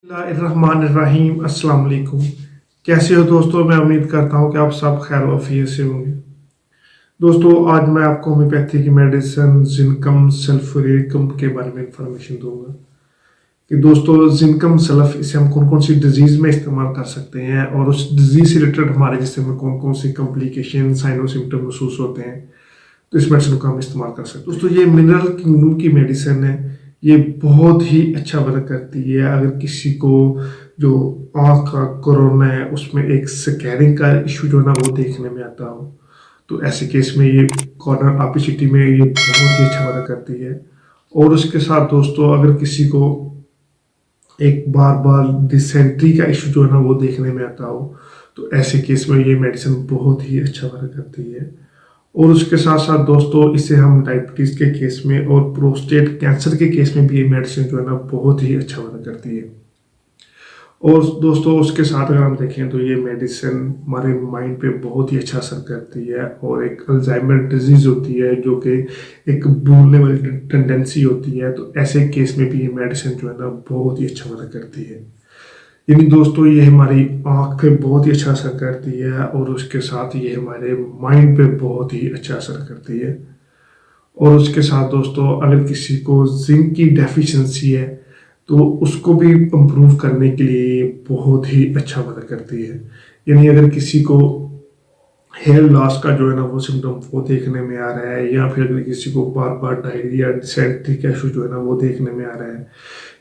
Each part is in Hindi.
बिस्मिल्लाहिर्रहमानिर्रहीम अस्सलाम वालेकुम। कैसे हो दोस्तों? मैं उम्मीद करता हूँ कि आप सब खैर वफियत से होंगे। दोस्तों आज मैं आपको होम्योपैथी की मेडिसिन जिनकम सल्फोरेकम के बारे में इंफॉर्मेशन दूंगा कि दोस्तों जिनकम सल्फ इसे हम कौन कौन सी डिजीज में इस्तेमाल कर सकते हैं और उस डिजीज से रिलेटेड हमारे जिसम में कौन कौन सी कॉम्प्लिकेशन साइनो सिम्टम महसूस होते हैं, तो इस मेडिसिन को हम इस्तेमाल कर सकते हैं। दोस्तों ये मिनरल किंगडम की मेडिसिन है। ये बहुत ही अच्छा वर्क करती है। अगर किसी को जो आँख का कोरोना है उसमें एक स्कैरिंग का इशू जो है ना वो देखने में आता हो, तो ऐसे केस में ये कॉर्नर ऑपेसिटी में ये बहुत ही अच्छा वर्क करती है। और उसके साथ दोस्तों अगर किसी को एक बार बार डिसेंट्री का इशू जो है ना वो देखने में आता हो, तो ऐसे केस में ये मेडिसिन बहुत ही अच्छा वर्क करती है। और उसके साथ साथ दोस्तों इसे हम डायबिटीज़ के केस में और प्रोस्टेट कैंसर के केस में भी ये मेडिसिन जो है ना बहुत ही अच्छा वर्क करती है। और दोस्तों उसके साथ अगर हम देखें तो ये मेडिसिन हमारे माइंड पे बहुत ही अच्छा असर करती है। और एक अल्जाइमर डिजीज़ होती है जो कि एक भूलने वाली टेंडेंसी होती है, तो ऐसे केस में भी ये मेडिसिन जो है ना बहुत ही अच्छा वर्क करती है। यानी दोस्तों ये हमारी आँख पे बहुत ही अच्छा असर करती है और उसके साथ ये हमारे माइंड पे बहुत ही अच्छा असर करती है। और उसके साथ दोस्तों अगर किसी को जिंक की डेफिशिएंसी है तो उसको भी इम्प्रूव करने के लिए ये बहुत ही अच्छा मदद करती है। यानी अगर किसी को हेयर लॉस का जो है ना वो सिम्टम वो देखने में आ रहा है, या फिर अगर किसी को बार बार डायरिया डिसेंट्री का इशू जो है ना वो देखने में आ रहा है,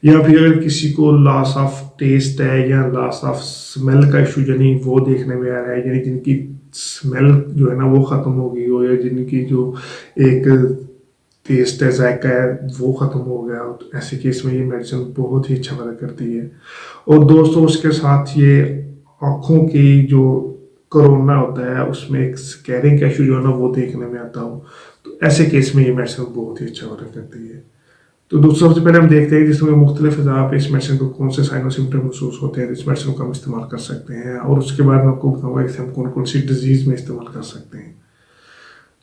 या फिर अगर किसी को लॉस ऑफ टेस्ट है या लॉस ऑफ स्मेल का इशू यानी वो देखने में आ रहा है, यानी जिनकी स्मेल जो है ना वो ख़त्म हो गई हो, या जिनकी जो एक टेस्ट है जायका है वो ख़त्म हो गया हो, तो ऐसे केस में ये मेडिसिन बहुत ही अच्छा मदद करती है। और दोस्तों उसके साथ ये आँखों की जो कोरोना होता है उसमें एक स्कैरिंग का इशू जो है ना वो देखने में आता हो, तो ऐसे केस में ये मेडिसिन बहुत ही अच्छा वर्क करती है। तो दोस्तों सबसे पहले हम देखते हैं जिसमें मुख्तलिफ जगह पे इस मेडिसिन को कौन से साइन और सिम्टम महसूस होते हैं, इस मेडिसिन को हम इस्तेमाल कर सकते हैं। और उसके बाद मैं आपको बताऊंगा कि हम कौन कौन सी डिजीज में इस्तेमाल कर सकते हैं।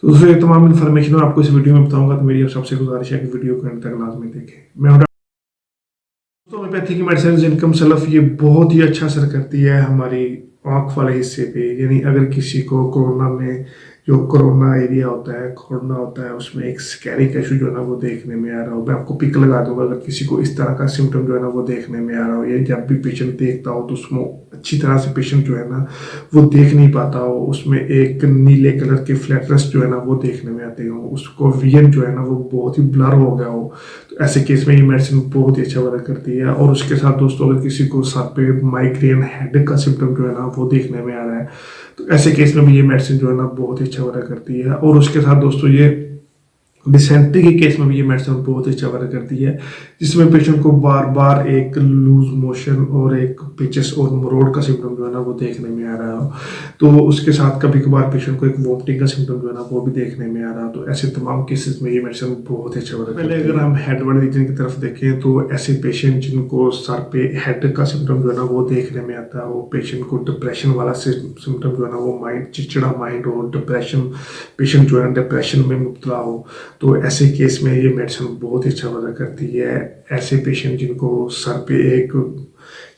तो दोस्तों ये तमाम इन्फॉर्मेशन मैं आपको इस वीडियो में बताऊंगा, तो मेरी सबसे गुजारिश है कि वीडियो को अंत तक लाजमी देखें। मैं दोस्तों होम्योपैथी की मेडिसिन जिनकम सल्फ ये बहुत ही अच्छा असर करती है हमारी आँख वाले हिस्से पे। यानी अगर किसी को कोरोना में जो कोरोना एरिया होता है कोरोना होता है उसमें एक स्कैरी का इशू जो है ना वो देखने में आ रहा हो, मैं आपको पिक लगा दूंगा। अगर किसी को इस तरह का सिम्टम जो है ना वो देखने में आ रहा हो, या जब भी पेशेंट देखता हो तो उसमें अच्छी तरह से पेशेंट जो है ना वो देख नहीं पाता हो, उसमें एक नीले कलर के फ्लैटनेस जो है ना वो देखने में आते हो, उसको विजन जो है ना वो बहुत ही ब्लर हो गया हो, तो ऐसे केस में ये मेडिसिन बहुत ही अच्छा वर्क करती है। और उसके साथ दोस्तों अगर किसी को सर पे माइग्रेन हेडेक का सिम्टम जो है ना वो देखने में आ रहा है, तो ऐसे केस में भी ये मेडिसिन जो है ना बहुत ही अच्छा वर्क करती है। और उसके साथ दोस्तों ये डिसेंट्री के केस में भी ये मेडिसिन बहुत ही अच्छा वर्क करती है, जिसमें पेशेंट को बार बार एक लूज मोशन और एक पिचेस और मरोड़ का सिम्टम जो है ना वो देखने में आ रहा हो, तो उसके साथ कभी कभार पेशेंट को एक वोमिटिंग का सिम्टम जो है ना वो भी देखने में आ रहा हो, तो ऐसे तमाम केसेस में ये मेडिसिन बहुत ही अच्छा वर्क करती है। पहले अगर हम हेड वाले रीजन की तरफ देखें तो ऐसे पेशेंट जिनको सर पे हेड का सिम्टम जो है ना वो देखने में आता है, वो पेशेंट को डिप्रेशन वाला सिम्टम जो है ना वो माइंड चिड़चिड़ा माइंड हो, डिप्रेशन पेशेंट जो है डिप्रेशन में मुब्तला हो, तो ऐसे केस में ये मेडिसिन बहुत ही अच्छा वर्क करती है। ऐसे पेशेंट जिनको सर पे एक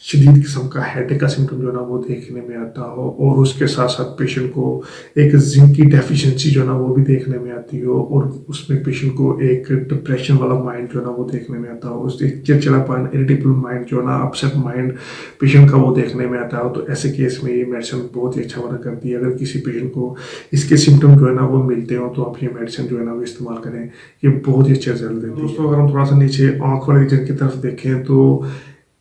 शदीद किस्म का हेडेक का सिम्टम जो है ना वो देखने में आता हो, और उसके साथ साथ पेशेंट को एक जिंक की डेफिशिएंसी जो है ना वो भी देखने में आती हो, और उसमें पेशेंट को एक डिप्रेशन वाला माइंड जो है ना वो देखने में आता हो, उस एक चिड़चिड़ापन इरिटेबल माइंड जो है ना अपसेट माइंड पेशेंट का वो देखने में आता हो, तो ऐसे केस में ये मेडिसिन बहुत ही अच्छा वर्क करती है। अगर किसी पेशेंट को इसके सिम्टम जो है ना वो मिलते हो तो आप ये मेडिसिन जो है ना वो इस्तेमाल करें, ये बहुत ही अच्छा रिजल्ट देती है। दोस्तों अगर हम थोड़ा सा नीचे आँख वाले रीजन की तरफ देखें तो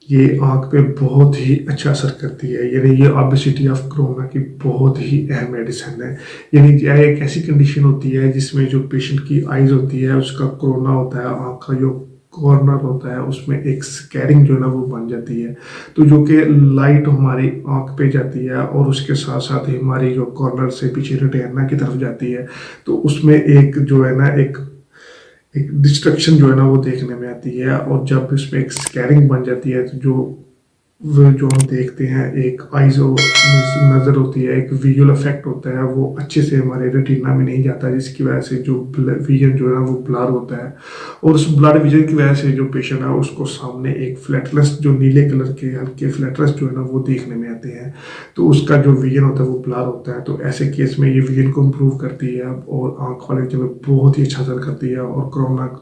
ये आँख पे बहुत ही अच्छा असर करती है। यानी ये ओबेसिटी ऑफ कोरोना की बहुत ही अहम मेडिसिन है। यानी यह एक ऐसी कंडीशन होती है जिसमें जो पेशेंट की आइज होती है उसका कोरोना होता है, आँख का जो कॉर्नर होता है उसमें एक स्कैरिंग जो है ना वो बन जाती है, तो जो कि लाइट हमारी आँख पे जाती है और उसके साथ साथ ही हमारी जो कॉर्नर से पीछे रेटिना की तरफ जाती है, तो उसमें एक जो है ना एक डिस्ट्रक्शन जो है ना वो देखने में आती है। और जब इसमें एक स्कैरिंग बन जाती है तो जो वो जो हम देखते हैं, एक आई जो नज़र होती है, एक विजुअल इफेक्ट होता है, वो अच्छे से हमारे रेटिना में नहीं जाता, जिसकी वजह से जो विजन जो है ना वो ब्लर होता है। और उस ब्लर विजन की वजह से जो पेशेंट है उसको सामने एक फ्लैटनेस, जो नीले कलर के हल्के फ्लैटनेस जो है ना वो देखने में आते हैं। तो उसका जो विजन होता है वो ब्लर होता है। तो ऐसे केस में ये विजन को इम्प्रूव करती है और आँख वाले जो है बहुत ही अच्छा असर करती है। और कोरोना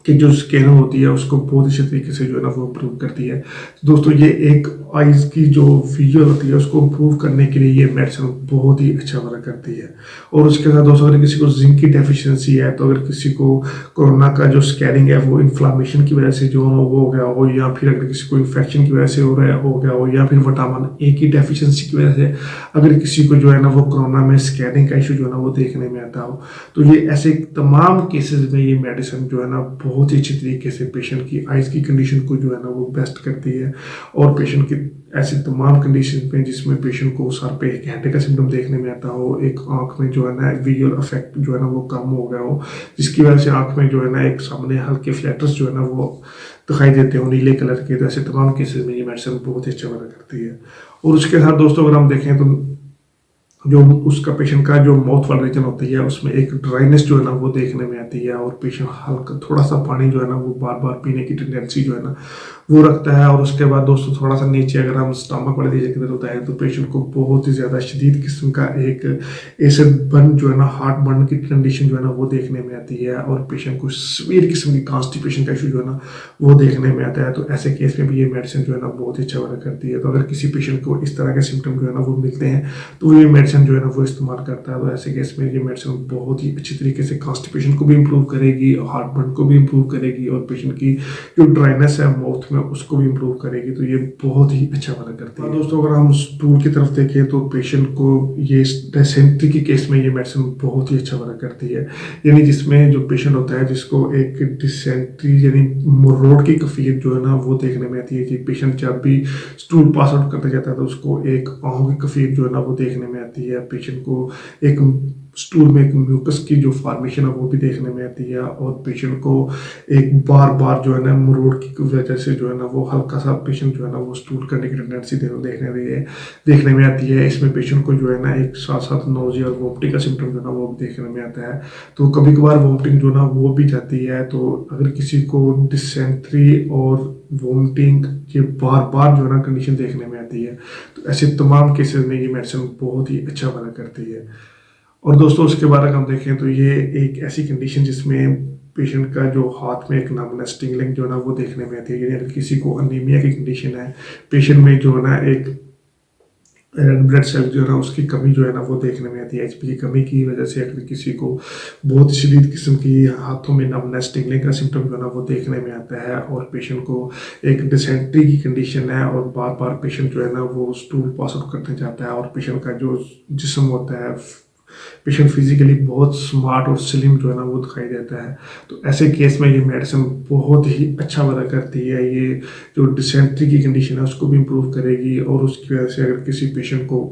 कि जो स्कैन होती है उसको बहुत अच्छे तरीके से जो है ना वो इम्प्रूव करती है। तो दोस्तों ये एक आइज़ की जो विजुअल होती है उसको इम्प्रूव करने के लिए ये मेडिसिन बहुत ही अच्छा वर्क करती है। और उसके साथ दोस्तों अगर किसी को जिंक की डेफिशिएंसी है, तो अगर किसी को कोरोना का जो स्कैनिंग है वो इन्फ्लामेशन की वजह से जो वो हो गया हो, या फिर अगर किसी को इन्फेक्शन की वजह से हो गया हो, या फिर विटामिन ए की डेफिशिएंसी की वजह से अगर किसी को जो है ना वो कोरोना में स्कैनिंग का इशू जो है ना वो देखने में आता हो, तो ये ऐसे तमाम केसेस में ये मेडिसिन जो है ना बहुत ही अच्छी तरीके से पेशेंट की आइज़ की कंडीशन को जो है ना वो बेस्ट करती है। और पेशेंट की ऐसी तमाम कंडीशन पे जिसमें पेशेंट को सर पे एक हेडेक का सिम्टम देखने में आता हो, एक आंख में जो है ना विजुअल इफेक्ट जो है ना वो कम हो गया हो, जिसकी वजह से आंख में जो है ना एक सामने हल्के फ्लैटर्स जो है ना वो दिखाई देते हो नीले कलर के। तो ऐसे तमाम केसेस में ये मेडिसिन बहुत ही अच्छा वर्क करती है। और उसके साथ दोस्तों अगर हम देखें तो जो उसका पेशेंट का जो माउथ वाला रीजन होती है उसमें एक ड्राइनेस जो है ना वो देखने में आती है। और पेशेंट हल्का थोड़ा सा पानी जो है ना वो बार बार पीने की टेंडेंसी जो है ना वो रखता है। और उसके बाद दोस्तों थोड़ा सा नीचे अगर हम स्टमक वाले रीजन की तरफ होता है तो पेशेंट को बहुत ही ज़्यादा शदीद किस्म का एक एसिड बर्न जो है ना, हार्ट बर्न की कंडीशन जो है ना वो देखने में आती है। और पेशेंट को सीवियर किस्म की कॉन्स्टिपेशन का इशू जो है ना वो देखने में आता है। तो ऐसे केस में भी ये मेडिसिन जो है ना बहुत ही अच्छा वर्क करती है। तो अगर किसी पेशेंट को इस तरह के सिम्टम जो है ना वो मिलते हैं तो ये मेडिसिन जो है ना वो इस्तेमाल करता है। तो ऐसे केस में ये मेडिसिन बहुत ही अच्छी तरीके से कॉन्स्टिपेशन को भी इम्प्रूव करेगी, हार्ट बर्न को भी इम्प्रूव करेगी, और पेशेंट की जो ड्राइनेस है माउथ में उसको भी इम्प्रूव करेगी। तो ये बहुत ही अच्छा वर्क करती है। दोस्तों अगर हम स्टूल की तरफ देखें तो पेशेंट को ये डिसेंट्री के केस में ये मेडिसिन बहुत ही अच्छा वर्क करती है। यानी जिसमें जो पेशेंट होता है जिसको एक डिसेंट्री यानी रोड की कैफियत जो है ना वो देखने में आती है कि पेशेंट जब भी स्टूल पास आउट करते जाता है तो उसको एक आंखों की कैफियत जो है ना वो देखने में आती है। पेशेंट को एक स्टूल में एक म्यूकस की जो फॉर्मेशन है वो भी देखने में आती है। और पेशेंट को एक बार बार जो है ना मुरोड़ की वजह से जो है ना वो हल्का सा पेशेंट जो है ना वो स्टूल करने की टेंडेंसी देखने में आती है। इसमें पेशेंट को जो है ना एक साथ साथ नोजिया और वोमिटिंग का सिम्टम जो है ना वो देखने में आता है। तो कभी कभार वोमिटिंग जो है ना वो भी जाती है। तो अगर किसी को डिसेंट्री और वोमिटिंग ये बार बार जो है ना कंडीशन देखने में आती है तो ऐसे तमाम केसेस में ये मेडिसिन बहुत ही अच्छा वर्क करती है। और दोस्तों उसके बाद अगर हम देखें तो ये एक ऐसी कंडीशन जिसमें पेशेंट का जो हाथ में एक नमनेस टिंगलिंग जो है ना वो देखने में आती है। यानी अगर किसी को अनीमिया की कंडीशन है, पेशेंट में जो है ना एक रेड ब्लड सेल जो है ना उसकी कमी जो है ना वो देखने में आती है। एचपी की कमी की वजह से अगर किसी को बहुत शदीद किस्म की हाथों में नमनेस टिंगलिंग का सिम्टम जो है ना वो देखने में आता है। और पेशेंट को एक डिसेंट्री की कंडीशन है और बार बार पेशेंट जो है ना वो स्टूल पास आउट करने जाता है। और पेशेंट का जो जिस्म होता है, पेशेंट फिजिकली बहुत स्मार्ट और स्लिम जो है ना वो दिखाई देता है। तो ऐसे केस में ये मेडिसिन बहुत ही अच्छा वर्क करती है। ये जो डिसेंट्री की कंडीशन है उसको भी इम्प्रूव करेगी। और उसकी वजह से अगर किसी पेशेंट को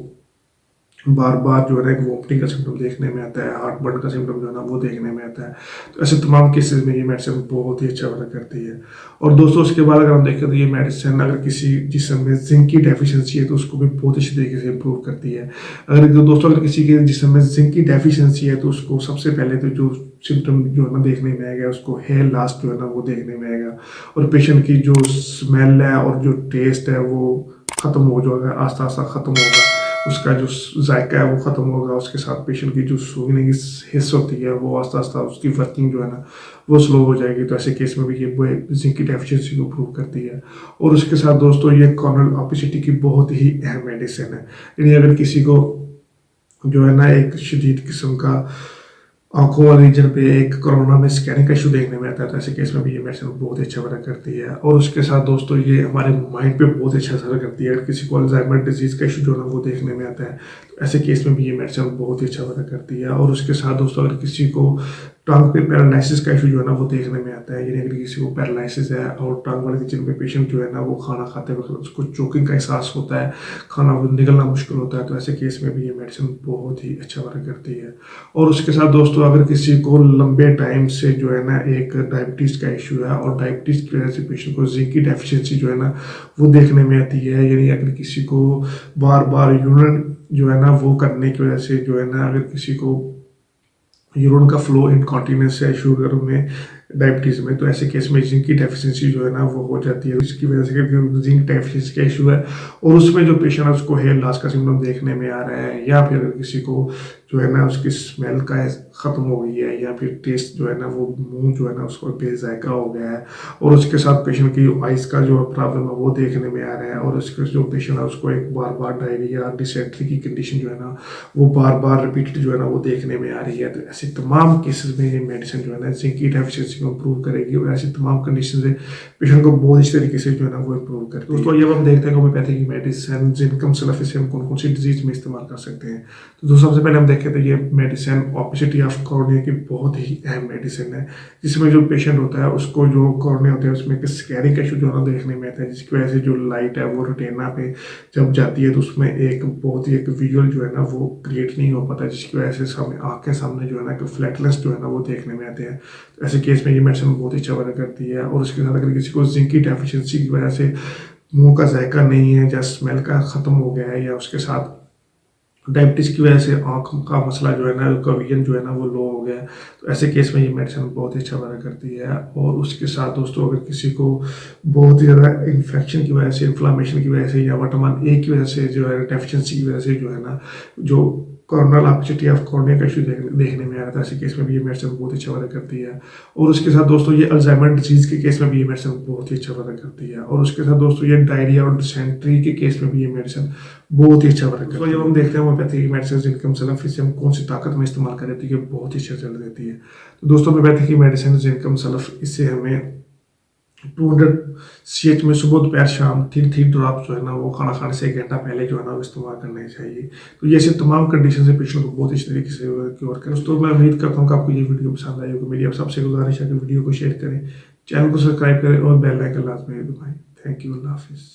बार बार जो है ना एक वोमिटिंग का सिम्टम देखने में आता है, हार्ट बर्न का सिम्टम जो है ना वो देखने में आता है, तो ऐसे तमाम केसेस में ये मेडिसिन बहुत ही अच्छा वर्क करती है। और दोस्तों उसके बाद अगर हम देखें तो ये मेडिसिन अगर किसी जिस्म में जिंक की डेफिशिएंसी है तो उसको भी बहुत अच्छी तरीके से इम्प्रूव करती है। अगर किसी के जिस्म में जिंक की डेफिशिएंसी है तो उसको सबसे पहले तो जो सिम्टम जो है ना देखने में आएगा उसको हेयर लॉस जो है ना वो देखने में आएगा। और पेशेंट की जो स्मेल है और जो टेस्ट है वो खत्म हो जाएगा, आस्ता आस्ता खत्म होगा, उसका जो जायका है वो ख़त्म होगा। उसके साथ पेशेंट की जो सूंघने की हिस्स होती है वो आस्ता आस्ता उसकी वर्किंग जो है ना वो स्लो हो जाएगी। तो ऐसे केस में भी ये जिंक की डेफिशिएंसी को इम्प्रूव करती है। और उसके साथ दोस्तों ये कॉर्नियल ऑपेसिटी की बहुत ही अहम मेडिसिन है। यानी अगर किसी को जो है ना एक शदीद किस्म का आंखों वाले रीजन पे एक कोरोना में स्कैनिंग का इशू देखने में आता है तो ऐसे केस में भी ये मेडिसिन बहुत अच्छा वर्क करती है। और उसके साथ दोस्तों ये हमारे माइंड पे बहुत अच्छा असर करती है। अगर किसी को अल्जाइमर डिजीज़ का इशू जो है वो देखने में आता है तो ऐसे केस में भी ये मेडिसिन बहुत ही अच्छा वर्क करती है। और उसके साथ दोस्तों अगर किसी को टंग पे पैरालिसिस का इशू जो है ना वो देखने में आता है, यानी अगर किसी को पैरालिसिस है और टंग वाले रीजन पे पेशेंट जो है ना वो खाना खाते वक्त उसको चोकिंग का एहसास होता है, खाना निकलना मुश्किल होता है, तो ऐसे केस में भी ये मेडिसिन बहुत ही अच्छा वर्क करती है। और उसके साथ दोस्तों दोस्तों अगर किसी को लंबे टाइम से जो है ना एक डायबिटीज़ का इशू है और डायबिटीज़ की वजह से पेशेंट को जिंक की डेफिशिएंसी जो है ना वो देखने में आती है, यानी अगर किसी को बार बार यूरिन जो है ना वो करने की वजह से जो है ना अगर किसी को यूरिन का फ्लो इनकॉन्टिनेंस है शुगर में डायबिटीज़ में, तो ऐसे केस में जिंक की डेफिशिएंसी जो है ना वो हो जाती है। इसकी वजह से जिंक डेफिशिएंसी का इशू है और उसमें जो पेशेंट है उसको हेयर लॉस का सिम्टम देखने में आ रहा है, या फिर अगर किसी को जो है ना उसकी स्मेल का ख़त्म हो गई है, या फिर टेस्ट जो है ना वो मुंह जो है ना उसको बेजायका हो गया है, और उसके साथ पेशेंट की आइज़ का जो प्रॉब्लम है वो देखने में आ रहा है, और उसके जो पेशेंट है उसको एक बार बार डायरिया डिसेंट्री की कंडीशन जो है ना वो बार बार रिपीटेड जो है ना वो देखने में आ रही है। तो ऐसे तमाम केसेस में ये मेडिसिन जो है ना जिंक की डेफिशिएंसी को इम्प्रूव करेगी और ऐसी तमाम कंडीशन से पेशेंट को बहुत अच्छी तरीके से जो है ना वो इम्प्रूव करेगी। दोस्तों ये हम देखते हैं होम्योपैथी की मेडिसिन जिनकम सल्फा से हम कौन कौन सी डिजीज में इस्तेमाल कर सकते हैं। तो दोस्तों सबसे पहले हम देखें तो ये मेडिसिन ओपेसिटी ऑफ कॉर्निया की बहुत ही अहम मेडिसिन है, जिसमें जो पेशेंट होता है उसको जो कॉर्निया होता है उसमें एक स्कैरिंग इशू जो है ना देखने में आता है, जिसकी वजह से जो लाइट है वो रेटिना पे जब जाती है तो उसमें एक बहुत ही एक विजुअल जो है ना वो क्रिएट नहीं हो पाता, जिसकी वजह से सामने आँखें सामने जो है ना फ्लैटनेस जो है ना वो देखने में आते हैं। तो ऐसे केस में ये मेडिसिन बहुत ही अच्छा वर्क करती है। और उसके साथ अगर किसी को जिंक की डेफिशिएंसी की वजह से मुंह का जायका नहीं है या स्मेल का ख़त्म हो गया है, या उसके साथ डायबिटीज़ की वजह से आँख का मसला जो है ना उसका विजन जो है ना वो लो हो गया है, तो ऐसे केस में ये मेडिसिन बहुत ही अच्छा वर्क करती है। और उसके साथ दोस्तों अगर किसी को बहुत ही ज़्यादा इन्फेक्शन की वजह से, इन्फ्लामेशन की वजह से, या विटामिन ए की वजह से जो है डेफिशिएंसी की वजह से जो है ना जो कॉर्नियल ओपेसिटी ऑफ कॉर्निया का इशू देखने में आ रहा था, ऐसे केस में भी ये मेडिसिन बहुत अच्छा वर्क करती है। और उसके साथ दोस्तों ये अल्जाइमर डिजीज़ के केस में भी ये मेडिसिन बहुत ही अच्छा वर्क करती है। और उसके साथ दोस्तों ये डायरिया और डिसेंट्री के केस में भी ये मेडिसिन बहुत ही अच्छा वर्क करती है। जब हम देखते हैं होम्योपैथी की मेडिसिन जिनकम सल्फा से हम कौन सी ताकत में इस्तेमाल कर देती है, बहुत ही अच्छा रिजल्ट देती है। तो दोस्तों होम्योपैथी की मेडिसिन जिनकम सल्फा इससे हमें 200 CH में सुबह दोपहर शाम 3 ड्रॉप जो है ना वो खाना खाने से 1 घंटा पहले जो है ना वो इस्तेमाल करना चाहिए। तो ये ऐसे तमाम कंडीशन से पेशेंट को बहुत अच्छी तरीके से क्योर करें। दोस्तों मैं उम्मीद करता हूँ कि आपको ये वीडियो पसंद आई होगी। मेरी आप सबसे गुजारिश है कि वीडियो को शेयर करें, चैनल को सब्सक्राइब करें और बेल आइकन लाजमी दबाएं। थैंक यू, अल्लाह हाफिज़।